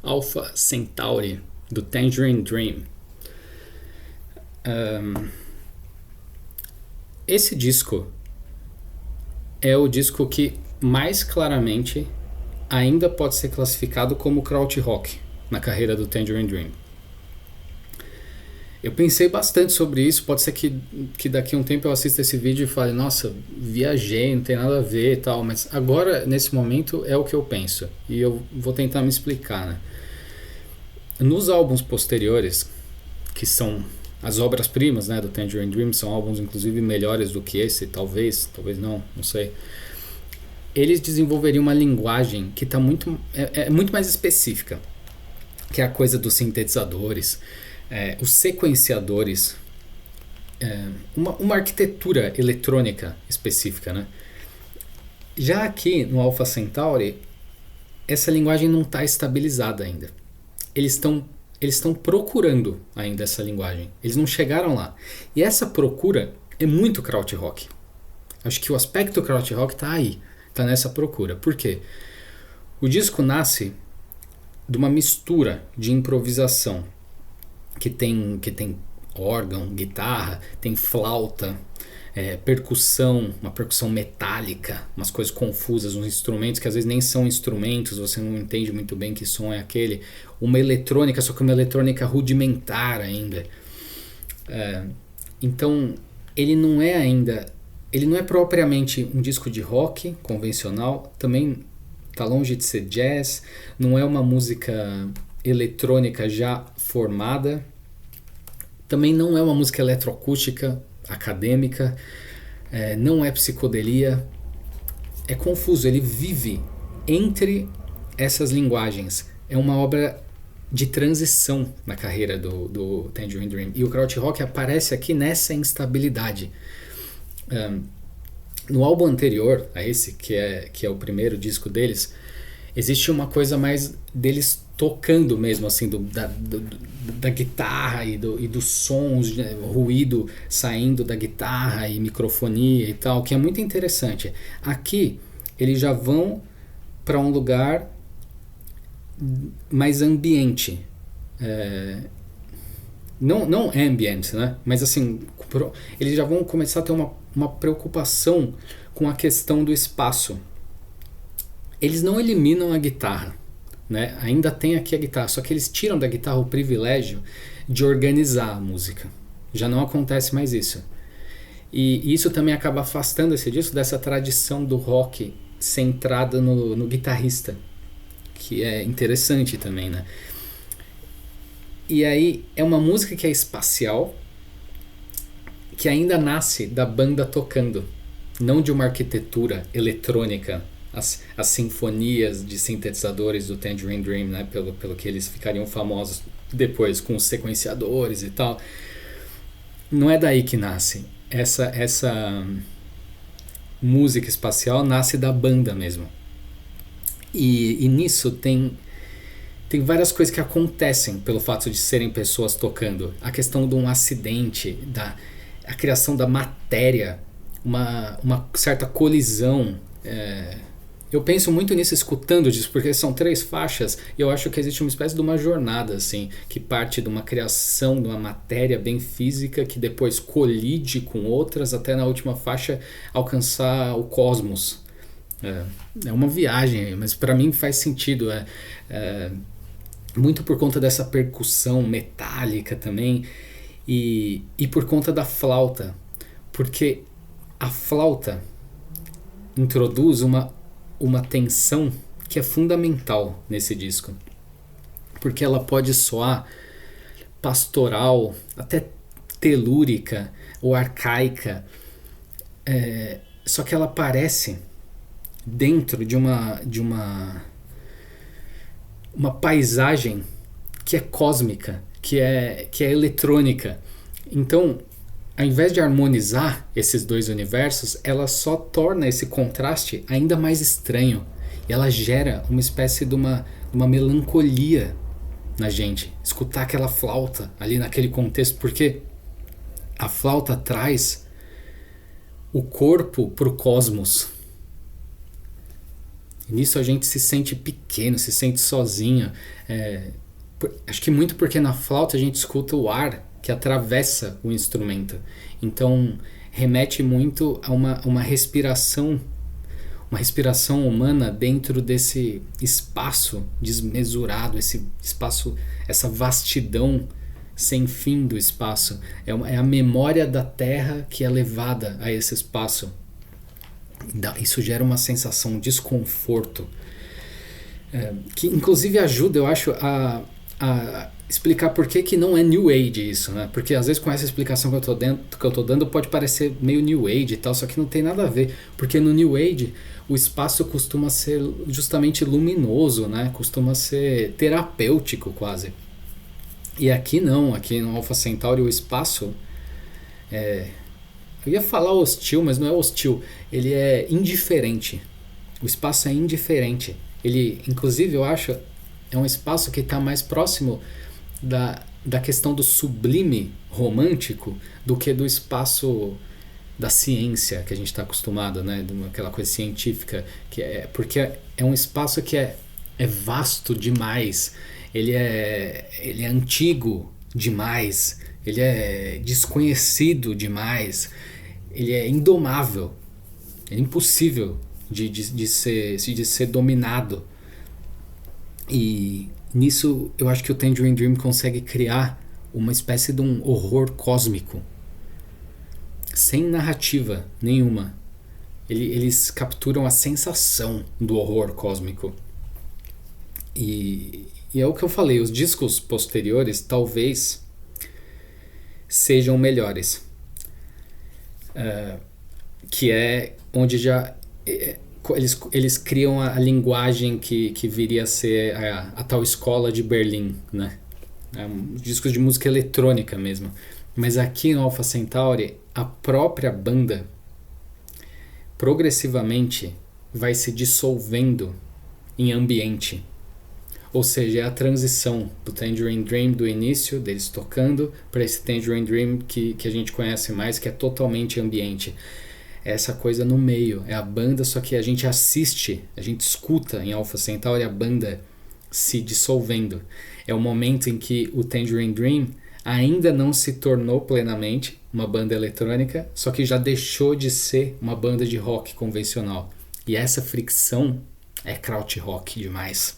Alpha Centauri, do Tangerine Dream. Esse disco é o disco que mais claramente ainda pode ser classificado como krautrock na carreira do Tangerine Dream. Eu pensei bastante sobre isso, pode ser que daqui a um tempo eu assista esse vídeo e fale, nossa, viajei, não tem nada a ver e tal, mas agora, nesse momento, é o que eu penso. E eu vou tentar me explicar, né? Nos álbuns posteriores, que são as obras-primas, né, do Tangerine Dream, são álbuns inclusive melhores do que esse, talvez não sei. Eles desenvolveriam uma linguagem que tá muito mais específica, que é a coisa dos sintetizadores, os sequenciadores, uma arquitetura eletrônica específica, né? Já aqui no Alpha Centauri, essa linguagem não está estabilizada ainda. Eles estão procurando ainda essa linguagem. Eles não chegaram lá. E essa procura é muito krautrock. Acho que o aspecto krautrock está aí, está nessa procura. Por quê? O disco nasce de uma mistura de improvisação que tem órgão, guitarra, tem flauta, percussão, uma percussão metálica, umas coisas confusas, uns instrumentos que às vezes nem são instrumentos, você não entende muito bem que som é aquele, uma eletrônica, só que uma eletrônica rudimentar ainda. Então ele não é propriamente um disco de rock convencional, também está longe de ser jazz, não é uma música eletrônica já formada, também não é uma música eletroacústica acadêmica, não é psicodelia, é confuso, ele vive entre essas linguagens, é uma obra de transição na carreira do Tangerine Dream, e o krautrock aparece aqui nessa instabilidade. No álbum anterior a esse, que é o primeiro disco deles, existe uma coisa mais deles tocando mesmo, assim, da guitarra e dos sons, ruído saindo da guitarra e microfonia e tal, que é muito interessante. Aqui eles já vão para um lugar mais ambiente, não ambient, né? Mas assim, eles já vão começar a ter uma preocupação com a questão do espaço. Eles não eliminam a guitarra, né? Ainda tem aqui a guitarra, só que eles tiram da guitarra o privilégio de organizar a música. Já não acontece mais isso. E isso também acaba afastando esse disco dessa tradição do rock centrada no guitarrista, que é interessante também, né? E aí é uma música que é espacial, que ainda nasce da banda tocando, não de uma arquitetura eletrônica. As sinfonias de sintetizadores do Tangerine Dream, né, pelo que eles ficariam famosos depois com os sequenciadores e tal, não é daí que nasce. Essa música espacial nasce da banda mesmo. E nisso tem várias coisas que acontecem pelo fato de serem pessoas tocando. A questão de um acidente, a criação da matéria, uma certa colisão. Eu penso muito nisso escutando disso, porque são 3 faixas e eu acho que existe uma espécie de uma jornada assim, que parte de uma criação de uma matéria bem física que depois colide com outras até na última faixa alcançar o cosmos. É uma viagem, mas para mim faz sentido. Muito por conta dessa percussão metálica também e por conta da flauta, porque a flauta introduz uma tensão que é fundamental nesse disco, porque ela pode soar pastoral, até telúrica ou arcaica, só que ela aparece dentro de uma paisagem que é cósmica, que é eletrônica. Então, ao invés de harmonizar esses 2 universos, ela só torna esse contraste ainda mais estranho. E ela gera uma espécie de uma melancolia na gente. Escutar aquela flauta ali naquele contexto, porque a flauta traz o corpo para o cosmos. E nisso a gente se sente pequeno, se sente sozinho. Acho que muito porque na flauta a gente escuta o ar que atravessa o instrumento. Então remete muito a uma respiração humana dentro desse espaço desmesurado, esse espaço, essa vastidão sem fim do espaço. É a memória da Terra que é levada a esse espaço. Isso gera uma sensação de desconforto, que inclusive ajuda, eu acho, a explicar por que não é New Age isso, né? Porque às vezes com essa explicação que eu tô dando pode parecer meio New Age e tal, só que não tem nada a ver, porque no New Age o espaço costuma ser justamente luminoso, né? Costuma ser terapêutico quase. E aqui não, aqui no Alpha Centauri o espaço eu ia falar hostil, mas não é hostil, ele é indiferente. O espaço é indiferente. Ele, inclusive, eu acho, é um espaço que está mais próximo da questão do sublime romântico do que do espaço da ciência que a gente está acostumado, né? Aquela coisa científica, porque é um espaço que é vasto demais, ele é antigo demais, ele é desconhecido demais, ele é indomável, é impossível de ser dominado. E nisso eu acho que o Tangerine Dream consegue criar uma espécie de um horror cósmico sem narrativa nenhuma. Eles capturam a sensação do horror cósmico. E é o que eu falei, os discos posteriores talvez sejam melhores, que é onde já eles criam a linguagem que viria a ser a tal escola de Berlim, né? Discos de música eletrônica mesmo. Mas aqui no Alpha Centauri, a própria banda progressivamente vai se dissolvendo em ambiente. Ou seja, é a transição do Tangerine Dream do início, deles tocando, para esse Tangerine Dream que a gente conhece mais, que é totalmente ambiente. É essa coisa no meio, é a banda, só que a gente assiste, a gente escuta em Alpha Centauri a banda se dissolvendo. É o momento em que o Tangerine Dream ainda não se tornou plenamente uma banda eletrônica, só que já deixou de ser uma banda de rock convencional. E essa fricção é krautrock demais.